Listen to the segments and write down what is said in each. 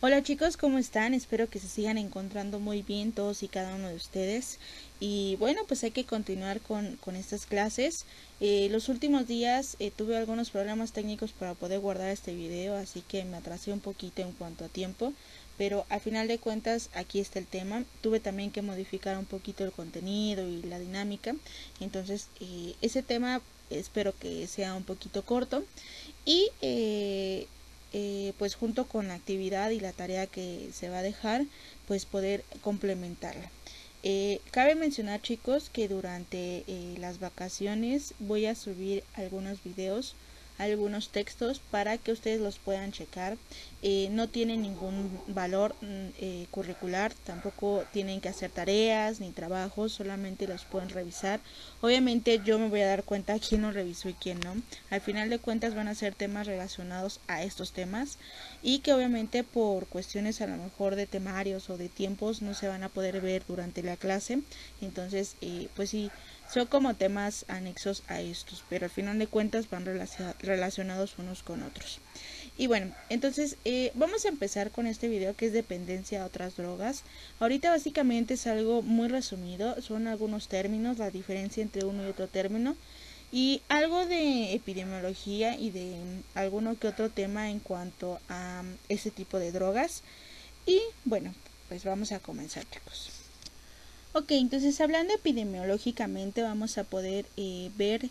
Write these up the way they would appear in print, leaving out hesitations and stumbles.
Hola chicos, ¿cómo están? Espero que se sigan encontrando muy bien todos y cada uno de ustedes. Y bueno, pues hay que continuar con estas clases. Los últimos días tuve algunos problemas técnicos para poder guardar este video, así que me atrasé un poquito en cuanto a tiempo. Pero al final de cuentas aquí está el tema. Tuve también que modificar un poquito el contenido y la dinámica. Entonces ese tema espero que sea un poquito corto. Y pues junto con la actividad y la tarea que se va a dejar, pues poder complementarla. Cabe mencionar chicos que durante las vacaciones voy a subir algunos videos, algunos textos para que ustedes los puedan checar. No tienen ningún valor curricular, tampoco tienen que hacer tareas ni trabajos, solamente los pueden revisar. Obviamente yo me voy a dar cuenta quién lo revisó y quién no. Al final de cuentas van a ser temas relacionados a estos temas y que obviamente por cuestiones a lo mejor de temarios o de tiempos no se van a poder ver durante la clase. Entonces pues sí, son como temas anexos a estos, pero al final de cuentas van relacionados unos con otros. Y bueno, entonces vamos a empezar con este video que es dependencia a otras drogas. Ahorita básicamente es algo muy resumido, son algunos términos, la diferencia entre uno y otro término y algo de epidemiología y de alguno que otro tema en cuanto a ese tipo de drogas. Y bueno, pues vamos a comenzar chicos. Ok, entonces hablando epidemiológicamente vamos a poder ver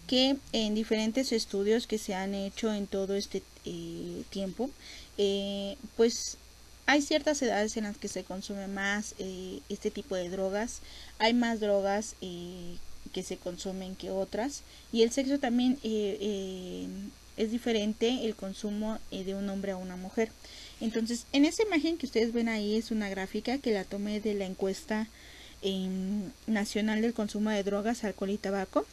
que en diferentes estudios que se han hecho en todo este tiempo, pues hay ciertas edades en las que se consume más este tipo de drogas, hay más drogas que se consumen que otras y el sexo también es diferente el consumo de un hombre a una mujer. Entonces, en esa imagen que ustedes ven ahí es una gráfica que la tomé de la encuesta nacional del consumo de drogas, alcohol y tabaco.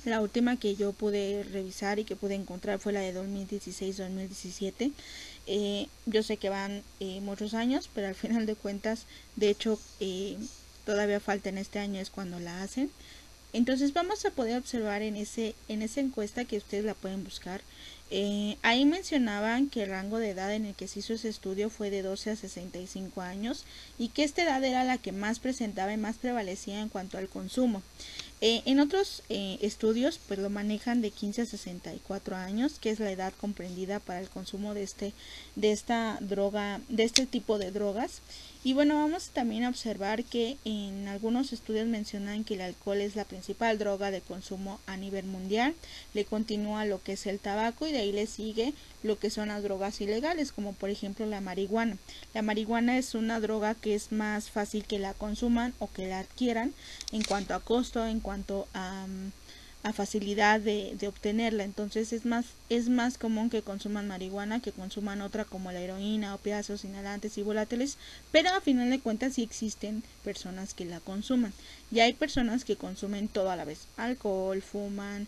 La última que yo pude revisar y que pude encontrar fue la de 2016-2017. Yo sé que van muchos años, pero al final de cuentas, de hecho, todavía falta en este año es cuando la hacen. Entonces vamos a poder observar en esa encuesta que ustedes la pueden buscar. Ahí mencionaban que el rango de edad en el que se hizo ese estudio fue de 12 a 65 años y que esta edad era la que más presentaba y más prevalecía en cuanto al consumo. En otros estudios pues lo manejan de 15 a 64 años, que es la edad comprendida para el consumo de esta droga, de este tipo de drogas. Y bueno, vamos también a observar que en algunos estudios mencionan que el alcohol es la principal droga de consumo a nivel mundial, le continúa lo que es el tabaco y de ahí le sigue lo que son las drogas ilegales, como por ejemplo la marihuana. La marihuana es una droga que es más fácil que la consuman o que la adquieran en cuanto a costo, en cuanto a facilidad de obtenerla. Entonces es más común que consuman marihuana que consuman otra como la heroína, opiáceos, inhalantes y volátiles, pero a final de cuentas sí existen personas que la consuman. Y hay personas que consumen todo a la vez, alcohol, fuman,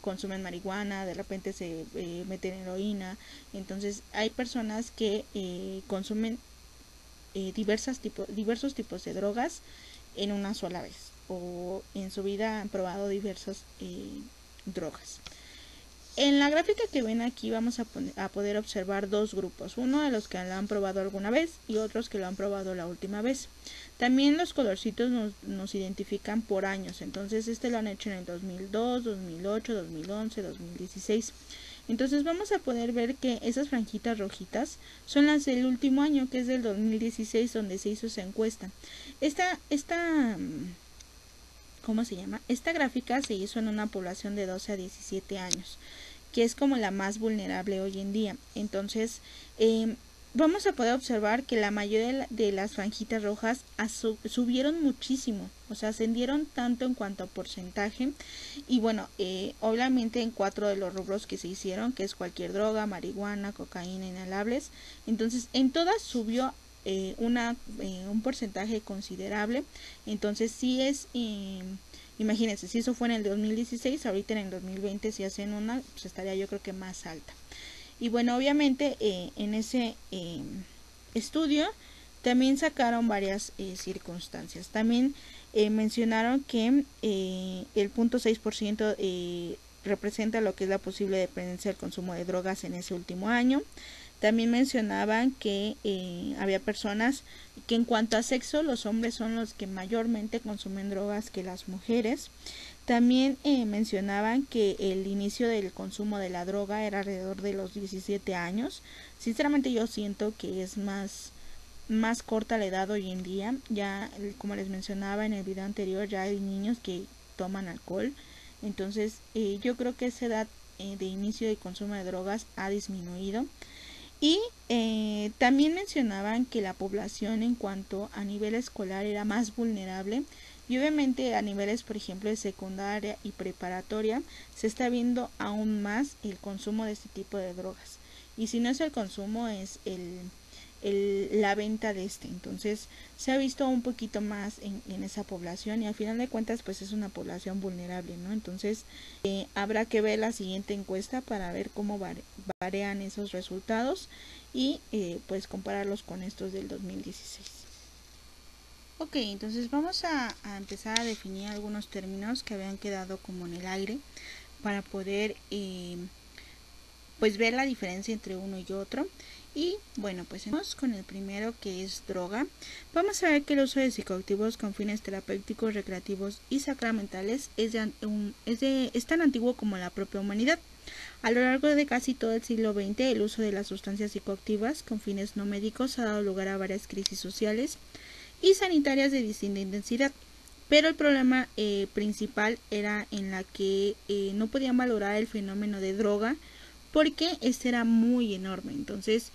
consumen marihuana, de repente se meten heroína. Entonces hay personas que consumen diversos tipos de drogas en una sola vez o en su vida han probado diversas drogas. En la gráfica que ven aquí vamos a poder observar dos grupos, uno de los que lo han probado alguna vez y otros que lo han probado la última vez. También los colorcitos nos identifican por años, entonces este lo han hecho en el 2002, 2008, 2011, 2016. Entonces vamos a poder ver que esas franjitas rojitas son las del último año, que es del 2016, donde se hizo esa encuesta. Esta ¿cómo se llama? Esta gráfica se hizo en una población de 12 a 17 años, que es como la más vulnerable hoy en día. Entonces, vamos a poder observar que la mayoría de las franjitas rojas subieron muchísimo, o sea, ascendieron tanto en cuanto a porcentaje. Y bueno, obviamente en 4 de los rubros que se hicieron, que es cualquier droga, marihuana, cocaína, inhalables, entonces en todas subió un porcentaje considerable. Entonces sí es imagínense, si eso fue en el 2016, ahorita en el 2020 si hacen una, pues estaría yo creo que más alta. Y bueno, obviamente en ese estudio también sacaron varias circunstancias. También mencionaron que el 0.6% representa lo que es la posible dependencia del consumo de drogas en ese último año. También mencionaban que había personas que en cuanto a sexo los hombres son los que mayormente consumen drogas que las mujeres. También mencionaban que el inicio del consumo de la droga era alrededor de los 17 años. Sinceramente yo siento que es más corta la edad hoy en día. Ya como les mencionaba en el video anterior, ya hay niños que toman alcohol. Entonces yo creo que esa edad de inicio de consumo de drogas ha disminuido. Y también mencionaban que la población en cuanto a nivel escolar era más vulnerable, y obviamente a niveles, por ejemplo, de secundaria y preparatoria se está viendo aún más el consumo de este tipo de drogas. Y si no es el consumo, es la venta de este. Entonces se ha visto un poquito más en esa población, y al final de cuentas pues es una población vulnerable, ¿no? Entonces habrá que ver la siguiente encuesta para ver cómo varían esos resultados y pues compararlos con estos del 2016. Ok, entonces vamos a empezar a definir algunos términos que habían quedado como en el aire para poder pues ver la diferencia entre uno y otro. Y bueno, pues empezamos con el primero, que es droga. Vamos a ver que el uso de psicoactivos con fines terapéuticos, recreativos y sacramentales es tan antiguo como la propia humanidad. A lo largo de casi todo el siglo XX, el uso de las sustancias psicoactivas con fines no médicos ha dado lugar a varias crisis sociales y sanitarias de distinta intensidad. Pero el problema principal era en la que no podían valorar el fenómeno de droga, porque este era muy enorme. Entonces,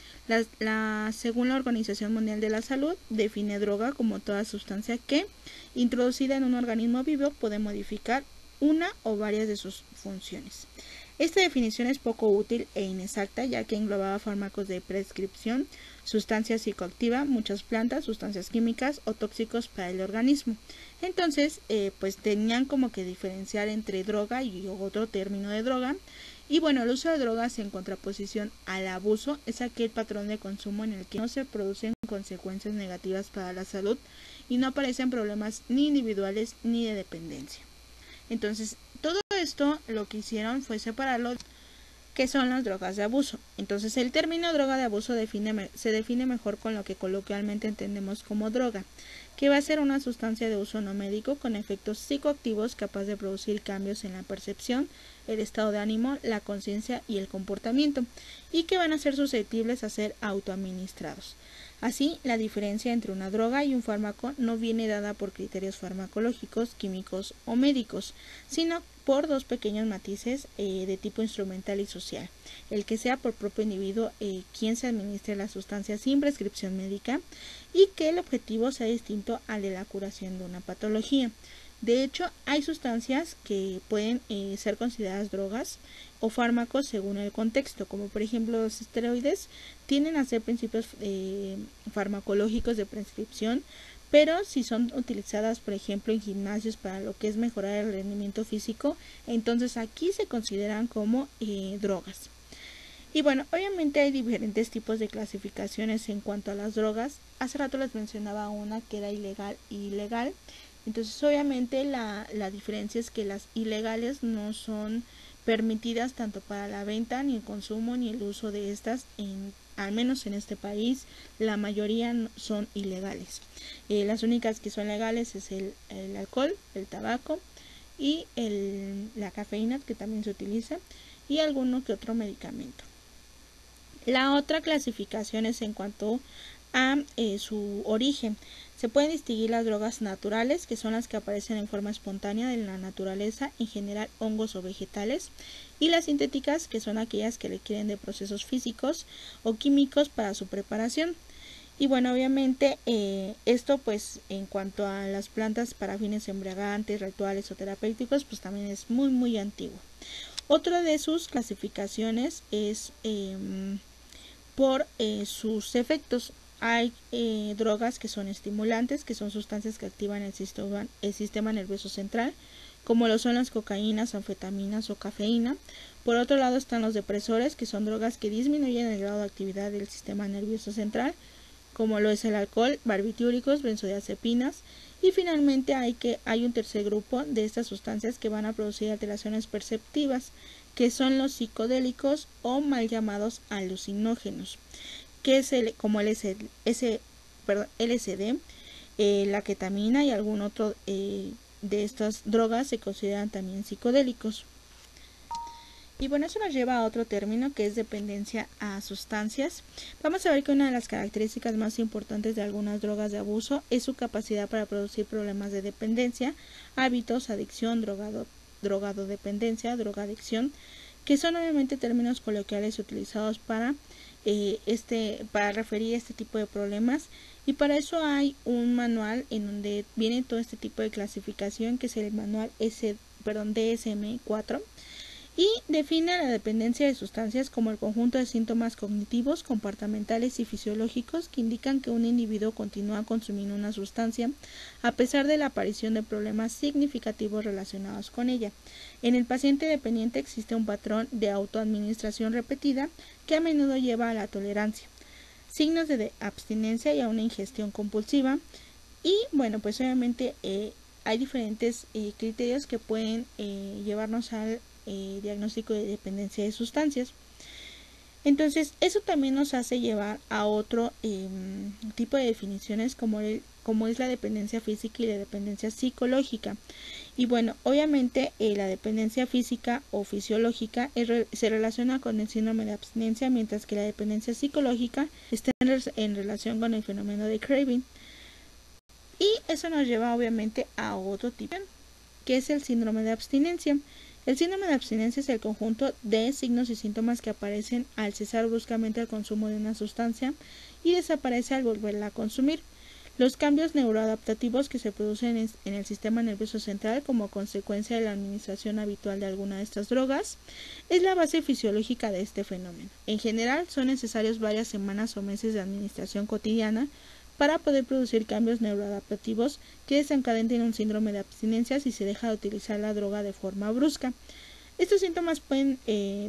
según la Organización Mundial de la Salud, define droga como toda sustancia que, introducida en un organismo vivo, puede modificar una o varias de sus funciones. Esta definición es poco útil e inexacta, ya que englobaba fármacos de prescripción, sustancias psicoactivas, muchas plantas, sustancias químicas o tóxicos para el organismo. Entonces, pues tenían como que diferenciar entre droga y otro término de droga. Y bueno, el uso de drogas en contraposición al abuso es aquel patrón de consumo en el que no se producen consecuencias negativas para la salud y no aparecen problemas ni individuales ni de dependencia. Entonces, todo esto lo que hicieron fue separarlo, que son las drogas de abuso. Entonces, el término droga de abuso se define mejor con lo que coloquialmente entendemos como droga, que va a ser una sustancia de uso no médico con efectos psicoactivos capaz de producir cambios en la percepción, el estado de ánimo, la conciencia y el comportamiento, y que van a ser susceptibles a ser autoadministrados. Así, la diferencia entre una droga y un fármaco no viene dada por criterios farmacológicos, químicos o médicos, sino por dos pequeños matices de tipo instrumental y social: el que sea por propio individuo quien se administre la sustancia sin prescripción médica, y que el objetivo sea distinto al de la curación de una patología. De hecho, hay sustancias que pueden ser consideradas drogas o fármacos según el contexto, como por ejemplo los esteroides tienden a ser principios farmacológicos de prescripción, pero si son utilizadas por ejemplo en gimnasios para lo que es mejorar el rendimiento físico, entonces aquí se consideran como drogas. Y bueno, obviamente hay diferentes tipos de clasificaciones en cuanto a las drogas. Hace rato les mencionaba una que era ilegal y legal. Entonces obviamente la diferencia es que las ilegales no son permitidas tanto para la venta, ni el consumo, ni el uso de estas, al menos en este país la mayoría son ilegales. Las únicas que son legales es el alcohol, el tabaco y la cafeína, que también se utiliza, y alguno que otro medicamento. La otra clasificación es en cuanto a su origen. Se pueden distinguir las drogas naturales, que son las que aparecen en forma espontánea en la naturaleza, en general hongos o vegetales, y las sintéticas, que son aquellas que requieren de procesos físicos o químicos para su preparación. Y bueno, obviamente esto pues en cuanto a las plantas para fines embriagantes, rituales o terapéuticos, pues también es muy antiguo. Otra de sus clasificaciones es por sus efectos. Hay drogas que son estimulantes, que son sustancias que activan el sistema nervioso central, como lo son las cocaínas, anfetaminas o cafeína. Por otro lado están los depresores, que son drogas que disminuyen el grado de actividad del sistema nervioso central, como lo es el alcohol, barbitúricos, benzodiazepinas. Y finalmente hay un tercer grupo de estas sustancias que van a producir alteraciones perceptivas, que son los psicodélicos o mal llamados alucinógenos, que es como LSD, la ketamina y algún otro de estas drogas se consideran también psicodélicos. Y bueno, eso nos lleva a otro término que es dependencia a sustancias. Vamos a ver que una de las características más importantes de algunas drogas de abuso es su capacidad para producir problemas de dependencia, hábitos, adicción, drogadodependencia, drogadicción, que son obviamente términos coloquiales utilizados para referir este tipo de problemas, y para eso hay un manual en donde viene todo este tipo de clasificación, que es el manual DSM-4, y define la dependencia de sustancias como el conjunto de síntomas cognitivos, comportamentales y fisiológicos que indican que un individuo continúa consumiendo una sustancia a pesar de la aparición de problemas significativos relacionados con ella. En el paciente dependiente existe un patrón de autoadministración repetida que a menudo lleva a la tolerancia, signos de abstinencia y a una ingestión compulsiva. Y bueno, pues obviamente hay diferentes criterios que pueden llevarnos al diagnóstico de dependencia de sustancias. Entonces eso también nos hace llevar a otro tipo de definiciones como es la dependencia física y la dependencia psicológica. Y bueno, obviamente la dependencia física o fisiológica se relaciona con el síndrome de abstinencia, mientras que la dependencia psicológica está en relación con el fenómeno de craving. Y eso nos lleva obviamente a otro tipo, que es el síndrome de abstinencia. El síndrome de abstinencia es el conjunto de signos y síntomas que aparecen al cesar bruscamente el consumo de una sustancia y desaparece al volverla a consumir. Los cambios neuroadaptativos que se producen en el sistema nervioso central como consecuencia de la administración habitual de alguna de estas drogas es la base fisiológica de este fenómeno. En general, son necesarios varias semanas o meses de administración cotidiana para poder producir cambios neuroadaptativos que desencadenen un síndrome de abstinencia si se deja de utilizar la droga de forma brusca. Estos síntomas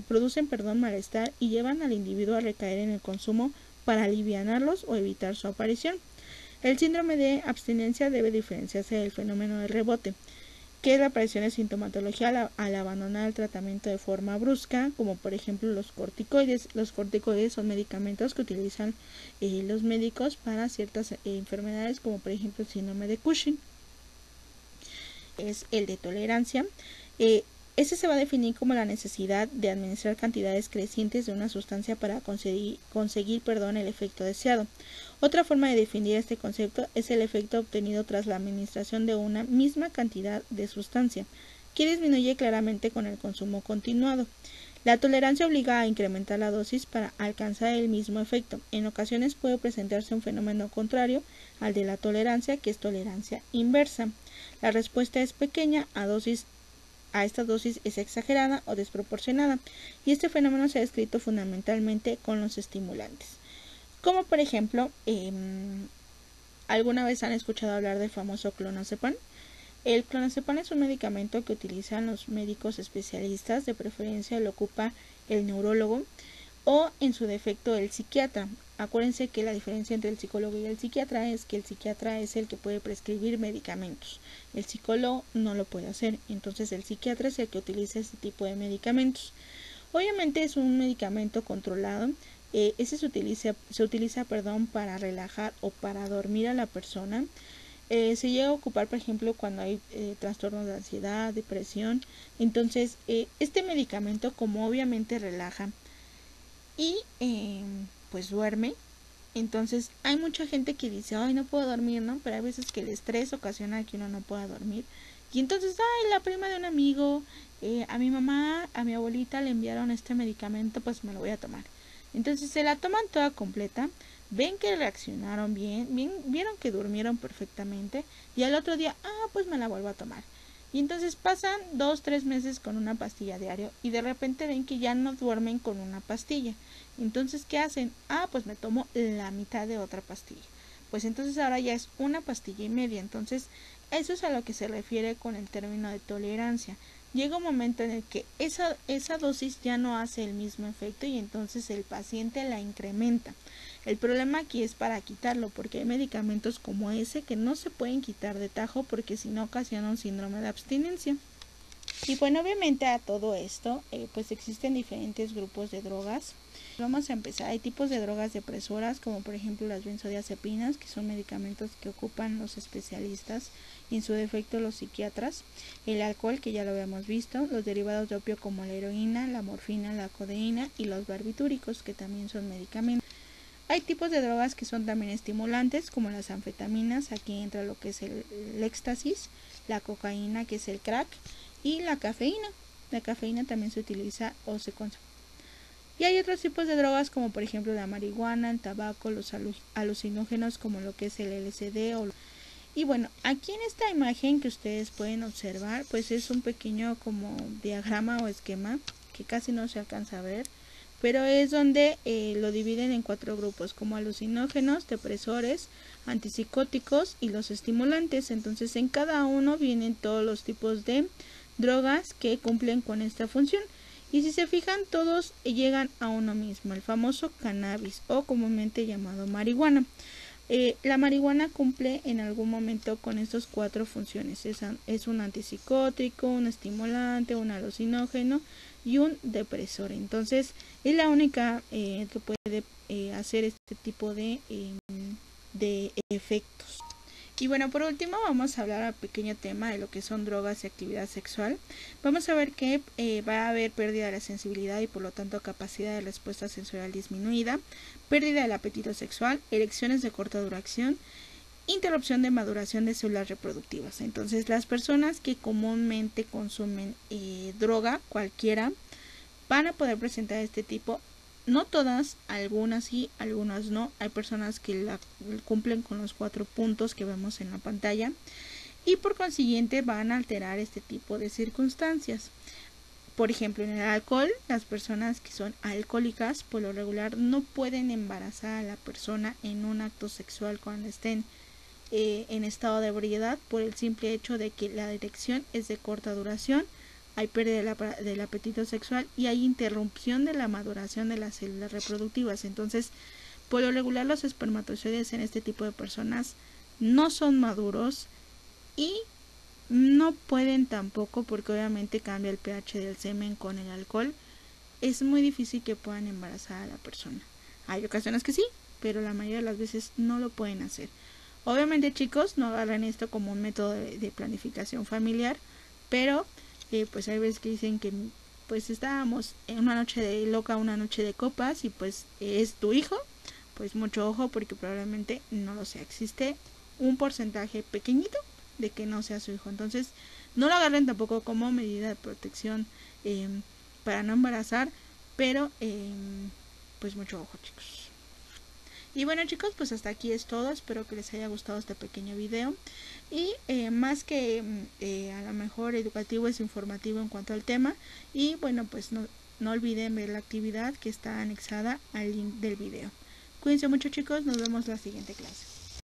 producen malestar y llevan al individuo a recaer en el consumo para alivianarlos o evitar su aparición. El síndrome de abstinencia debe diferenciarse del fenómeno de rebote, que es la aparición de sintomatología al abandonar el tratamiento de forma brusca, como por ejemplo los corticoides. Los corticoides son medicamentos que utilizan los médicos para ciertas enfermedades, como por ejemplo el síndrome de Cushing. Es el de tolerancia. Este se va a definir como la necesidad de administrar cantidades crecientes de una sustancia para conseguir el efecto deseado. Otra forma de definir este concepto es el efecto obtenido tras la administración de una misma cantidad de sustancia, que disminuye claramente con el consumo continuado. La tolerancia obliga a incrementar la dosis para alcanzar el mismo efecto. En ocasiones puede presentarse un fenómeno contrario al de la tolerancia, que es tolerancia inversa. La respuesta es pequeña a esta dosis es exagerada o desproporcionada, y este fenómeno se ha descrito fundamentalmente con los estimulantes. Como por ejemplo, ¿alguna vez han escuchado hablar del famoso clonazepam? El clonazepam es un medicamento que utilizan los médicos especialistas, de preferencia lo ocupa el neurólogo o en su defecto el psiquiatra. Acuérdense que la diferencia entre el psicólogo y el psiquiatra es que el psiquiatra es el que puede prescribir medicamentos, el psicólogo no lo puede hacer, entonces el psiquiatra es el que utiliza este tipo de medicamentos. Obviamente es un medicamento controlado. Ese se utiliza para relajar o para dormir a la persona. Se llega a ocupar, por ejemplo, cuando hay trastornos de ansiedad, depresión. Entonces, este medicamento, como obviamente relaja y pues duerme, entonces hay mucha gente que dice, ay, no puedo dormir, ¿no? Pero hay veces que el estrés ocasiona que uno no pueda dormir. Y entonces, ay, la prima de un amigo, a mi mamá, a mi abuelita le enviaron este medicamento, pues me lo voy a tomar. Entonces se la toman toda completa, ven que reaccionaron bien, vieron que durmieron perfectamente, y al otro día, pues me la vuelvo a tomar. Y entonces pasan 2-3 meses con una pastilla diario y de repente ven que ya no duermen con una pastilla. Entonces, ¿qué hacen? Pues me tomo la mitad de otra pastilla. Pues entonces ahora ya es una pastilla y media. Entonces, eso es a lo que se refiere con el término de tolerancia. Llega un momento en el que esa dosis ya no hace el mismo efecto y entonces el paciente la incrementa. El problema aquí es para quitarlo, porque hay medicamentos como ese que no se pueden quitar de tajo porque si no ocasionan un síndrome de abstinencia. Y bueno, obviamente a todo esto, pues existen diferentes grupos de drogas. Vamos a empezar. Hay tipos de drogas depresoras, como por ejemplo las benzodiazepinas, que son medicamentos que ocupan los especialistas y en su defecto los psiquiatras. El alcohol, que ya lo habíamos visto. Los derivados de opio como la heroína, la morfina, la codeína y los barbitúricos, que también son medicamentos. Hay tipos de drogas que son también estimulantes, como las anfetaminas. Aquí entra lo que es el éxtasis, la cocaína, que es el crack, y la cafeína. La cafeína también se utiliza o se consume. Y hay otros tipos de drogas como por ejemplo la marihuana, el tabaco, los alucinógenos como lo que es el LSD. Y bueno, aquí en esta imagen que ustedes pueden observar, pues es un pequeño como diagrama o esquema que casi no se alcanza a ver, pero es donde lo dividen en 4 grupos, como alucinógenos, depresores, antipsicóticos y los estimulantes. Entonces en cada uno vienen todos los tipos de drogas que cumplen con esta función. Y si se fijan, todos llegan a uno mismo, el famoso cannabis o comúnmente llamado marihuana. La marihuana cumple en algún momento con estas 4 funciones. Es un antipsicótico, un estimulante, un alucinógeno y un depresor. Entonces es la única que puede hacer este tipo de efectos. Y bueno, por último vamos a hablar al pequeño tema de lo que son drogas y actividad sexual. Vamos a ver que va a haber pérdida de la sensibilidad y por lo tanto capacidad de respuesta sensorial disminuida, pérdida del apetito sexual, erecciones de corta duración, interrupción de maduración de células reproductivas. Entonces las personas que comúnmente consumen droga cualquiera van a poder presentar este tipo. No todas, algunas sí, algunas no. Hay personas que cumplen con los 4 puntos que vemos en la pantalla y por consiguiente van a alterar este tipo de circunstancias. Por ejemplo, en el alcohol, las personas que son alcohólicas por lo regular no pueden embarazar a la persona en un acto sexual cuando estén en estado de ebriedad por el simple hecho de que la erección es de corta duración. Hay pérdida del apetito sexual y hay interrupción de la maduración de las células reproductivas. Entonces, por lo regular los espermatozoides en este tipo de personas no son maduros y no pueden tampoco, porque obviamente cambia el pH del semen con el alcohol. Es muy difícil que puedan embarazar a la persona. Hay ocasiones que sí, pero la mayoría de las veces no lo pueden hacer. Obviamente, chicos, no agarren esto como un método de planificación familiar, pero pues hay veces que dicen que pues estábamos en una noche de loca, una noche de copas y pues es tu hijo. Pues mucho ojo, porque probablemente no lo sea. Existe un porcentaje pequeñito de que no sea su hijo. Entonces no lo agarren tampoco como medida de protección para no embarazar, pero pues mucho ojo, chicos. Y bueno, chicos, pues hasta aquí es todo. Espero que les haya gustado este pequeño video. Y más que a lo mejor educativo, es informativo en cuanto al tema. Y bueno, pues no olviden ver la actividad que está anexada al link del video. Cuídense mucho, chicos. Nos vemos la siguiente clase.